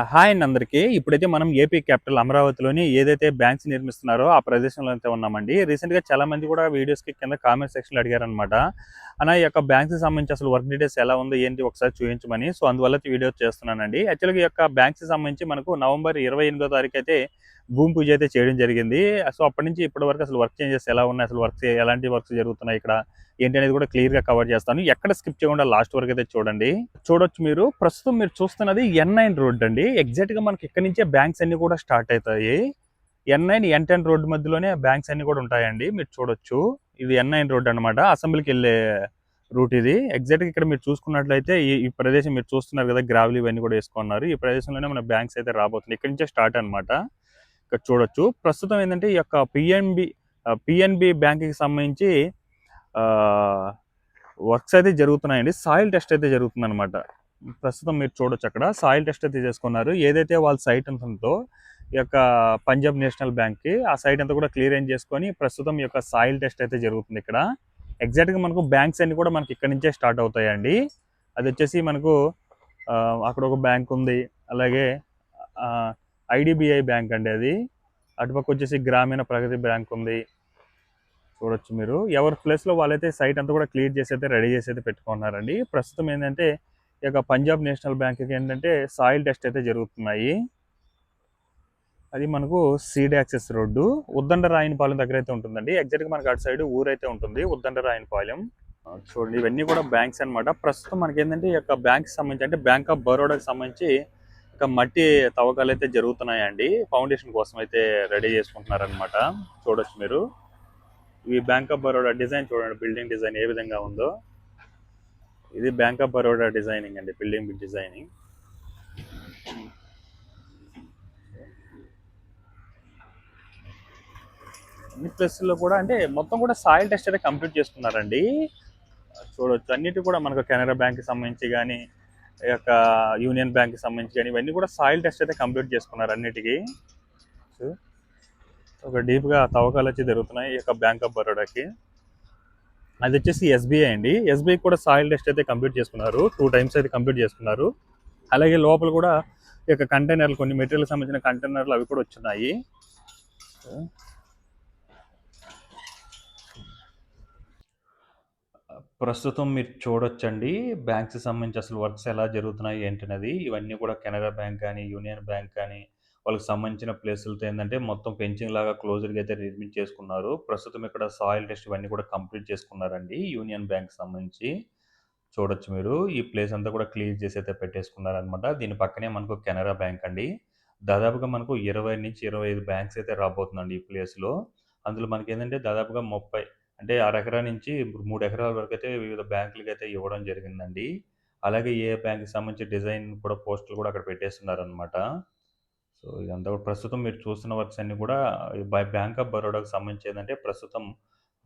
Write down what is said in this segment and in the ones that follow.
Hi అండి అందరికీ. ఇప్పుడైతే మనం ఏపీ క్యాపిటల్ అమరావతిలోని ఏదైతే బ్యాంక్స్ నిర్మిస్తున్నారో ఆ ప్రదేశంలో అయితే ఉన్నామండి. రీసెంట్‌గా చాలా మంది కూడా వీడియోస్‌కి కింద కామెంట్ సెక్షన్‌లో అడిగారనమాట. అన్న ఈ యొక్క బ్యాంక్స్‌కి సంబంధించి అసలు వర్క్ డీటెయిల్స్ ఎలా ఉందో ఏంటి ఒకసారి చూపించమని. సో, అందువల్ల అయితే వీడియో చేస్తున్నానండి. యాక్చువల్‌గా ఈ యొక్క బ్యాంక్స్‌కి సంబంధించి మనకు నవంబర్ 28దో తారీఖు అయితే భూమి పూజ అయితే చేయడం జరిగింది. సో, అప్పటి నుంచి ఇప్పటి వరకు అసలు వర్క్ చేంజెస్ ఎలా ఉన్నాయి? అసలు ఎలాంటి వర్క్స్ జరుగుతున్నాయి ఇక్కడ? ఏంటి అనేది కూడా క్లియర్‌గా కవర్ చేస్తాను. ఎక్కడ స్కిప్ చేయకుండా లాస్ట్ వరకు అయితే చూడండి. చూడొచ్చు మీరు. ప్రస్తుతం మీరు చూస్తున్నది N9 రోడ్ అండి. ఎగ్జాక్ట్‌గా మనకి ఇక్కడి నుంచే బ్యాంక్స్ అన్నీ కూడా స్టార్ట్ అయితాయి. N9, N10 రోడ్ మధ్యలోనే బ్యాంక్స్ అన్నీ కూడా ఉంటాయండి. మీరు చూడొచ్చు. ఇది N9 రోడ్ అనమాట. అసెంబ్లీకెళ్ళే రూట్ ఇది. ఎగ్జాక్ట్‌గా ఇక్కడ మీరు చూసుకున్నట్లయితే ఈ ప్రదేశం మీరు చూస్తున్నారు కదా! గ్రావెల్ ఇవన్నీ కూడా ఏసుకున్నారు. ఈ ప్రదేశంలోనే మన బ్యాంక్స్ అయితే రాబోతున్నాయి. ఇక్కడి నుంచే స్టార్ట్ అనమాట. ఇక్కడ చూడొచ్చు. ప్రస్తుతం ఏందంటే ఈ యొక్క పిఎన్బి బ్యాంక్‌కి సంబంధించి ఆహ్, వర్క్స్ అయితే జరుగుతున్నాయండి. సాయిల్ టెస్ట్ అయితే జరుగుతుందనమాట. ప్రస్తుతం మీరు చూడొచ్చు అక్కడ సాయిల్ టెస్ట్ అయితే చేసుకున్నారు. ఏదైతే వాళ్ళ సైట్ ఉంటుందో ఈ యొక్క పంజాబ్ నేషనల్ బ్యాంక్‌కి ఆ సైట్ అంతా కూడా క్లియరెన్స్ చేసుకొని ప్రస్తుతం ఈ యొక్క సాయిల్ టెస్ట్ అయితే జరుగుతుంది ఇక్కడ. ఎగ్జాక్ట్‌గా మనకు బ్యాంక్స్ అన్నీ కూడా మనకి ఇక్కడి నుంచే స్టార్ట్ అవుతాయండి. అదొచ్చేసి మనకు అక్కడ ఒక బ్యాంక్ ఉంది. అలాగే ఐడీబీఐ బ్యాంక్ అండి అది. అటుపక్క వచ్చేసి గ్రామీణ ప్రగతి బ్యాంక్ ఉంది. చూడొచ్చు మీరు. ఎవరి ప్లేస్‌లో వాళ్ళైతే సైట్ అంతా కూడా క్లియర్ చేసి అయితే రెడీ చేసి అయితే పెట్టుకున్నారండి. ప్రస్తుతం ఏంటంటే ఈ యొక్క పంజాబ్ నేషనల్ బ్యాంక్‌కి ఏంటంటే సాయిల్ టెస్ట్ అయితే జరుగుతున్నాయి. అది మనకు సీడ్ యాక్సెస్ రోడ్డు. ఉద్దండరాయనిపాలెం దగ్గర అయితే ఉంటుందండి. ఎగ్జాక్ట్‌గా మనకు అటు సైడ్ ఊరైతే ఉంటుంది. ఉద్దండరాయనిపాలెం. చూడండి ఇవన్నీ కూడా బ్యాంక్స్ అనమాట. ప్రస్తుతం మనకేంటంటే ఈ యొక్క బ్యాంక్‌కి సంబంధించి అంటే బ్యాంక్ ఆఫ్ బరోడాకి సంబంధించి ఇక మట్టి తవ్వకాలైతే జరుగుతున్నాయండి. ఫౌండేషన్ కోసం అయితే రెడీ చేసుకుంటున్నారనమాట. చూడొచ్చు మీరు. ఈ బ్యాంక్ ఆఫ్ బరోడా డిజైన్ చూడండి, బిల్డింగ్ డిజైన్ ఏ విధంగా ఉందో. ఇది బ్యాంక్ ఆఫ్ బరోడా డిజైనింగ్ అండి, బిల్డింగ్ డిజైనింగ్. అన్ని ప్లేస్లో కూడా అంటే మొత్తం కూడా సాయిల్ టెస్ట్ అయితే కంప్లీట్ చేసుకున్నారండి. చూడొచ్చు అన్నిటి కూడా మనకు కెనరా బ్యాంక్కి సంబంధించి కానీ ఈ యొక్క యూనియన్ బ్యాంక్కి సంబంధించి కానీ ఇవన్నీ కూడా సాయిల్ టెస్ట్ అయితే కంప్లీట్ చేసుకున్నారు అన్నిటికీ. ఒక డీప్గా తవ్వకాలు వచ్చి జరుగుతున్నాయి ఈ యొక్క బ్యాంక్ ఆఫ్ బరోడాకి. అది వచ్చేసి ఎస్బీఐ అండి. ఎస్బీఐ కూడా సాయిల్ టెస్ట్ అయితే కంప్లీట్ చేసుకున్నారు. 2 టైమ్స్ అయితే కంప్లీట్ చేసుకున్నారు. అలాగే లోపల కూడా ఈ యొక్క కంటైనర్లు కొన్ని మెటీరియల్ సంబంధించిన కంటైనర్లు అవి కూడా వచ్చినాయి. ప్రస్తుతం మీరు చూడొచ్చండి బ్యాంక్స్ సంబంధించి అసలు వర్క్స్ ఎలా జరుగుతున్నాయి ఏంటనేది. ఇవన్నీ కూడా కెనరా బ్యాంక్ కానీ, యూనియన్ బ్యాంక్ కానీ వాళ్ళకి సంబంధించిన ప్లేసులతో ఏంటంటే మొత్తం ఫెన్సింగ్ లాగా క్లోజ్డ్‌గా అయితే నిర్మించేసుకున్నారు. ప్రస్తుతం ఇక్కడ సాయిల్ టెస్ట్ ఇవన్నీ కూడా కంప్లీట్ చేసుకున్నారండి యూనియన్ బ్యాంక్ సంబంధించి. చూడొచ్చు మీరు. ఈ ప్లేస్ అంతా కూడా క్లియర్ చేసి అయితే పెట్టేసుకున్నారనమాట. దీని పక్కనే మనకు కెనరా బ్యాంక్ అండి. దాదాపుగా మనకు 20-25 బ్యాంక్స్ అయితే రాబోతుందండి ఈ ప్లేస్‌లో. అందులో మనకేంటంటే దాదాపుగా 30 అంటే అరెకరా నుంచి 3 ఎకరాల వరకైతే వివిధ బ్యాంకులకైతే ఇవ్వడం జరిగిందండి. అలాగే ఏ బ్యాంక్‌కి సంబంధించి డిజైన్ కూడా పోస్టులు కూడా అక్కడ పెట్టేస్తున్నారనమాట. సో, ఇదంతా కూడా ప్రస్తుతం మీరు చూస్తున్న వర్క్స్ అన్నీ కూడా బ్యాంక్ ఆఫ్ బరోడాకి సంబంధించి ఏందంటే ప్రస్తుతం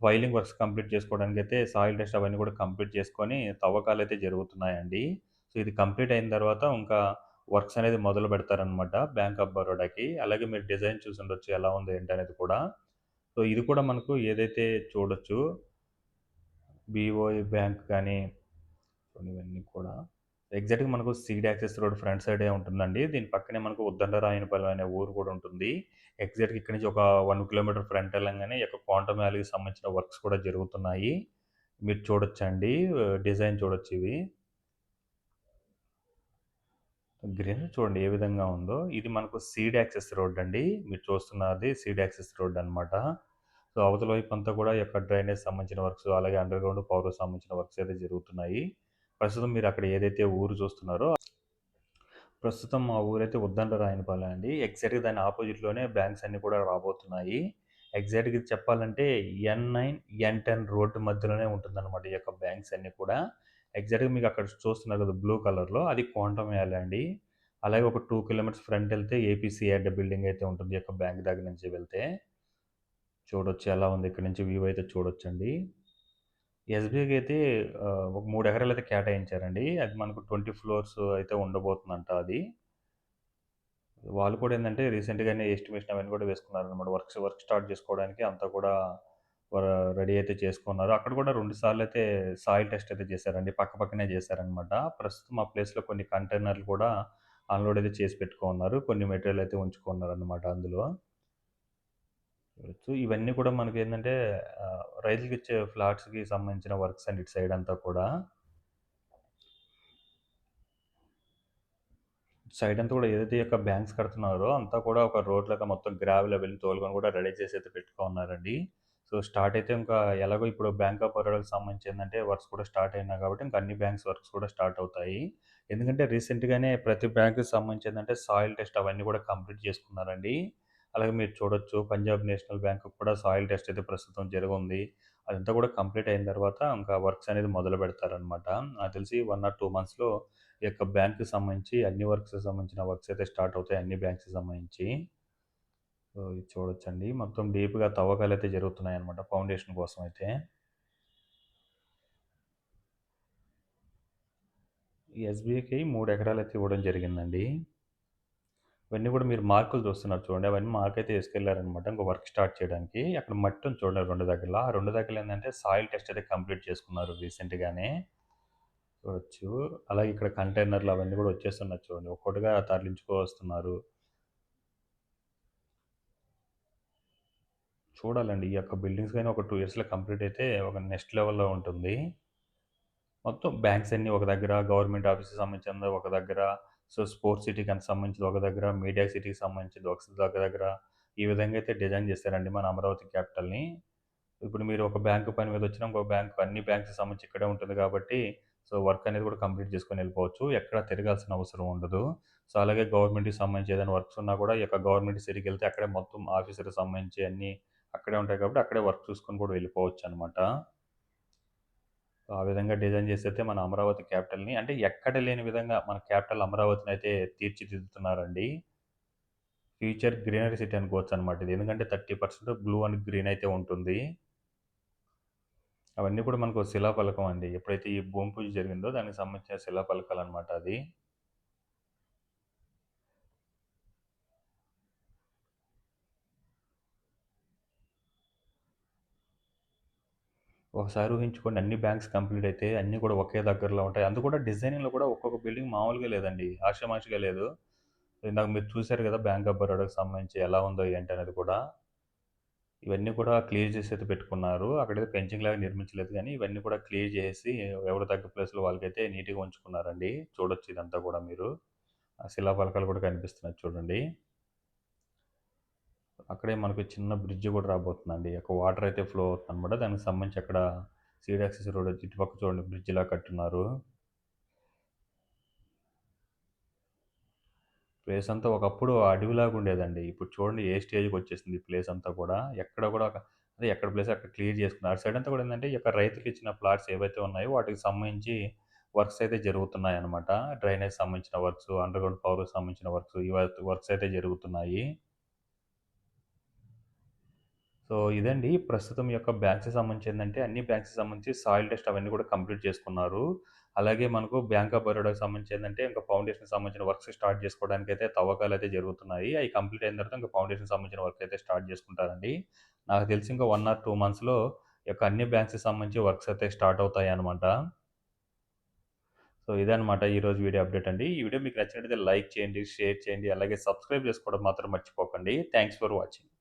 ఫైలింగ్ వర్క్స్ కంప్లీట్ చేసుకోవడానికైతే సాయిల్ టెస్ట్ అవన్నీ కూడా కంప్లీట్ చేసుకొని తవ్వకాలైతే జరుగుతున్నాయండి. సో, ఇది కంప్లీట్ అయిన తర్వాత ఇంకా వర్క్స్ అనేది మొదలు పెడతారనమాట బ్యాంక్ ఆఫ్ బరోడాకి. అలాగే మీరు డిజైన్ చూసుండొచ్చు ఎలా ఉంది ఏంటనేది కూడా. సో, ఇది కూడా మనకు ఏదైతే చూడొచ్చు బీఓఐ బ్యాంక్ కానీ ఇవన్నీ కూడా ఎగ్జాక్ట్‌గా మనకు సీడ్ యాక్సెస్ రోడ్ ఫ్రంట్ సైడే ఉంటుందండి. దీని పక్కనే మనకు ఉద్దండరాయనపల్లి అనే ఊరు కూడా ఉంటుంది. ఎగ్జాక్ట్‌గా ఇక్కడి నుంచి ఒక 1 కిలోమీటర్ ఫ్రంట్ వెళ్ళంగానే ఈ యొక్క క్వాంటమ్ వ్యాలీకి సంబంధించిన వర్క్స్ కూడా జరుగుతున్నాయి. మీరు చూడొచ్చండి. డిజైన్ చూడొచ్చు ఇవి. గ్రీనరీ చూడండి ఏ విధంగా ఉందో. ఇది మనకు సీడ్ యాక్సెస్ రోడ్ అండి. మీరు చూస్తున్నది సీడ్ యాక్సెస్ రోడ్ అనమాట. సో, అవతల వైపు అంతా కూడా ఈ యొక్క డ్రైనేజ్ సంబంధించిన వర్క్స్, అలాగే అండర్‌గ్రౌండ్ పవర్‌కి సంబంధించిన వర్క్స్ అయితే జరుగుతున్నాయి. ప్రస్తుతం మీరు అక్కడ ఏదైతే ఊరు చూస్తున్నారో ప్రస్తుతం మా ఊరైతే ఉద్దండరాయనపాలెం అండి. ఎగ్జాక్ట్‌గా దాని అపోజిట్‌లోనే బ్యాంక్స్ అన్నీ కూడా రాబోతున్నాయి. ఎగ్జాక్ట్‌గా ఇది చెప్పాలంటే N9, N10 రోడ్డు మధ్యలోనే ఉంటుందన్నమాట ఈ యొక్క బ్యాంక్స్ అన్నీ కూడా. ఎగ్జాక్ట్‌గా మీకు అక్కడ చూస్తున్నారు కదా! బ్లూ కలర్‌లో అది క్వాంటమ్ వ్యాలీ అండి. అలాగే ఒక 2 కిలోమీటర్స్ ఫ్రంట్ ఎళ్తే ఏపీసీఆర్‌డీ బిల్డింగ్ అయితే ఉంటుంది ఈ యొక్క బ్యాంక్ దగ్గర నుంచి వెళ్తే. చూడొచ్చు ఎలా ఉంది ఇక్కడ నుంచి వ్యూ అయితే చూడొచ్చండి. ఎస్‌బీఐకి అయితే ఒక 3 ఎకరాలైతే కేటాయించారండి. అది మనకు 20 ఫ్లోర్స్ అయితే ఉండబోతుందంట అది. వాళ్ళు కూడా ఏందంటే రీసెంట్‌గానే ఎస్టిమేషన్ అవన్నీ కూడా వేసుకున్నారనమాట. వర్క్ స్టార్ట్ చేసుకోవడానికి అంతా కూడా వ రెడీ అయితే చేసుకున్నారు. అక్కడ కూడా 2 సార్లయితే సాయిల్ టెస్ట్ అయితే చేశారండి. పక్క పక్కనే చేశారనమాట. ప్రస్తుతం ఆ ప్లేస్‌లో కొన్ని కంటైనర్లు కూడా అన్‌లోడ్ అయితే చేసి పెట్టుకోనున్నారు. కొన్ని మెటీరియల్ అయితే ఉంచుకున్నారనమాట అందులో. చూడొచ్చు. ఇవన్నీ కూడా మనకేందంటే రైతులకిచ్చే ఫ్లాట్స్‌కి సంబంధించిన వర్క్స్ అండి ఇటు సైడ్ అంతా కూడా. సైడ్ అంతా కూడా ఏదైతే ఈ యొక్క బ్యాంక్స్ కడుతున్నారో అంతా కూడా ఒక రోడ్‌లాగా మొత్తం గ్రావెల్ అవన్నీ తోలుకొని కూడా రెడీ చేసి అయితే పెట్టుకోనున్నారండి. సో, స్టార్ట్ అయితే ఇంకా ఎలాగో ఇప్పుడు బ్యాంక్ ఆఫ్ బరోడాకి సంబంధించి ఏందంటే వర్క్స్ కూడా స్టార్ట్ అయినాయి కాబట్టి ఇంకా అన్ని బ్యాంక్స్ వర్క్స్ కూడా స్టార్ట్ అవుతాయి. ఎందుకంటే రీసెంట్‌గానే ప్రతి బ్యాంక్‌కి సంబంధించి ఏందంటే సాయిల్ టెస్ట్ అవన్నీ కూడా కంప్లీట్ చేసుకున్నారండి. అలాగే మీరు చూడొచ్చు పంజాబ్ నేషనల్ బ్యాంక్‌కి కూడా సాయిల్ టెస్ట్ అయితే ప్రస్తుతం జరగుంది. అదంతా కూడా కంప్లీట్ అయిన తర్వాత ఇంకా వర్క్స్ అనేది మొదలు పెడతారనమాట. నాకు తెలిసి 1 ఆర్ 2 మంత్స్‌లో ఈ యొక్క బ్యాంక్‌కి సంబంధించి అన్ని వర్క్స్‌కి సంబంధించిన వర్క్స్ అయితే స్టార్ట్ అవుతాయి అన్ని బ్యాంక్స్‌కి సంబంధించి. సో, ఇది చూడొచ్చండి. మొత్తం డీప్‌గా తవ్వకాలైతే జరుగుతున్నాయన్నమాట ఫౌండేషన్ కోసం అయితే. ఈ ఎస్‌బీఐకి 3 ఎకరాలైతే ఇవ్వడం జరిగిందండి. ఇవన్నీ కూడా మీరు మార్కులు చూస్తున్నారు చూడండి. అవన్నీ మార్కయితే ఏసుకెళ్లారనమాట. ఇంకో వర్క్ స్టార్ట్ చేయడానికి. అక్కడ మట్టి ఉంది చూడండి 2 దగ్గరల. ఆ 2 దగ్గరలో ఏందంటే సాయిల్ టెస్ట్ అయితే కంప్లీట్ చేసుకున్నారు రీసెంట్‌గానే. చూడొచ్చు. అలాగే ఇక్కడ కంటైనర్‌లు అవన్నీ కూడా వచ్చేస్తున్నాయి చూడండి. ఒక్కొక్కటిగా తరలించుకొస్తున్నారు. చూడాలండి. ఈ యొక్క బిల్డింగ్స్ గాని ఒక 2 ఇయర్స్‌లో కంప్లీట్ అయితే ఒక నెక్స్ట్ లెవెల్‌లో ఉంటుంది. మొత్తం బ్యాంక్స్ అన్నీ ఒక దగ్గర, గవర్నమెంట్ ఆఫీస్‌కి సంబంధించింది ఒక దగ్గర, సో, స్పోర్ట్స్ సిటీకి సంబంధించింది ఒక దగ్గర, మీడియా సిటీకి సంబంధించింది ఒక దగ్గర, ఈ విధంగా అయితే డిజైన్ చేశారండి మన అమరావతి క్యాపిటల్‌ని. ఇప్పుడు మీరు ఒక బ్యాంక్ పని మీద వచ్చినా ఇంకో బ్యాంక్ అన్ని బ్యాంక్స్‌కి సంబంధించి ఇక్కడే ఉంటుంది కాబట్టి, సో, వర్క్ అనేది కూడా కంప్లీట్ చేసుకొని వెళ్ళిపోవచ్చు. ఎక్కడ తిరగాల్సిన అవసరం ఉండదు. సో, అలాగే గవర్నమెంట్‌కి సంబంధించి ఏదైనా వర్క్స్ ఉన్నా కూడా ఈ యొక్క గవర్నమెంట్ సిటీకెళ్తే అక్కడే మొత్తం ఆఫీసర్‌కి సంబంధించి అన్నీ అక్కడే ఉంటాయి కాబట్టి అక్కడే వర్క్ చూసుకొని కూడా వెళ్ళిపోవచ్చనమాట. ఆ విధంగా డిజైన్ చేసైతే మన అమరావతి క్యాపిటల్‌ని అంటే ఎక్కడ లేని విధంగా మన క్యాపిటల్ అమరావతినైతే తీర్చిదిద్దుతున్నారండి. ఫ్యూచర్ గ్రీనరీ సిటీ అనుకోవచ్చనమాట ఇది. ఎందుకంటే 30% బ్లూ అండ్ గ్రీన్ అయితే ఉంటుంది. అవన్నీ కూడా మనకు శిలాఫలకం అండి. ఎప్పుడైతే ఈ భూమి పూజ జరిగిందో దానికి సంబంధించిన శిలాఫలకాలనమాట అది. ఒకసారి ఊహించుకోండి అన్ని బ్యాంక్స్ కంప్లీట్ అయితే అన్నీ కూడా ఒకే దగ్గరలో ఉంటాయి. అది కూడా డిజైనింగ్‌లో కూడా ఒక్కొక్క బిల్డింగ్ మామూలుగా లేదండి. ఆషామాషీగా లేదు. ఇందాక మీరు చూసారు కదా! బ్యాంక్ ఆఫ్ బరోడాకి సంబంధించి ఎలా ఉందో ఏంటి అనేది కూడా. ఇవన్నీ కూడా క్లియర్ చేసి అయితే పెట్టుకున్నారు. అక్కడైతే ఫెన్సింగ్‌లాగా నిర్మించలేదు గానీ, ఇవన్నీ కూడా క్లియర్ చేసేసి ఎవరు తగ్గ ప్లేస్‌లో వాళ్ళకైతే నీట్‌గా ఉంచుకున్నారండి. చూడొచ్చు ఇదంతా కూడా మీరు. ఆ శిలాఫలకాలు కూడా కనిపిస్తున్నాయి చూడండి. అక్కడే మనకు చిన్న బ్రిడ్జ్ కూడా రాబోతుందండి. ఒక వాటర్ అయితే ఫ్లో అవుతుందనమాట. దానికి సంబంధించి అక్కడ సీడ్ యాక్సెస్ రోడ్ ఇటుపక్క చూడండి బ్రిడ్జ్‌లా కట్టున్నారు. ప్లేస్ అంతా ఒకప్పుడు అడవిలాగా ఉండేదండి. ఇప్పుడు చూడండి ఏ స్టేజ్‌కొచ్చేసింది ఈ ప్లేస్ అంతా కూడా. ఎక్కడ కూడా అదే ఎక్కడ ప్లేస్ అక్కడ క్లియర్ చేసుకున్నారు. అటు సైడ్ అంతా కూడా ఏందంటే, ఈ యొక్క రైతుకిచ్చిన ప్లాట్స్ ఏవైతే ఉన్నాయో వాటికి సంబంధించి వర్క్స్ అయితే జరుగుతున్నాయన్నమాట. డ్రైనేజ్ సంబంధించిన వర్క్స్, అండర్‌గ్రౌండ్ పవర్‌కి సంబంధించిన వర్క్స్ ఈ వర్క్స్ అయితే జరుగుతున్నాయి. సో, ఇదండి ప్రస్తుతం ఈ యొక్క బ్యాంక్స్‌కి సంబంధించి ఏందంటే, అన్ని బ్యాంక్స్‌కి సంబంధించి సాయిల్ టెస్ట్ అవన్నీ కూడా కంప్లీట్ చేసుకున్నారు. అలాగే మనకు బ్యాంక్ ఆఫ్ బరోడాకి సంబంధించి ఏందంటే, ఇంకా ఫౌండేషన్‌కి సంబంధించిన వర్క్స్ స్టార్ట్ చేసుకోవడానికైతే తవ్వకాలైతే జరుగుతున్నాయి. అయి కంప్లీట్ అయిన తర్వాత ఇంక ఫౌండేషన్‌కి సంబంధించిన వర్క్ అయితే స్టార్ట్ చేసుకుంటారండి. నాకు తెలిసి ఇంకో 1 ఆర్ 2 మంత్స్‌లో ఈ యొక్క అన్ని బ్యాంక్స్‌కి సంబంధించి వర్క్స్ అయితే స్టార్ట్ అవుతాయన్నమాట. సో, ఇదన్నమాట ఈరోజు వీడియో అప్డేట్ అండి. ఈ వీడియో మీకు నచ్చినట్లయితే లైక్ చేయండి, షేర్ చేయండి, అలాగే సబ్స్క్రైబ్ చేసుకోవడం మాత్రం మర్చిపోకండి. Thanks for watching.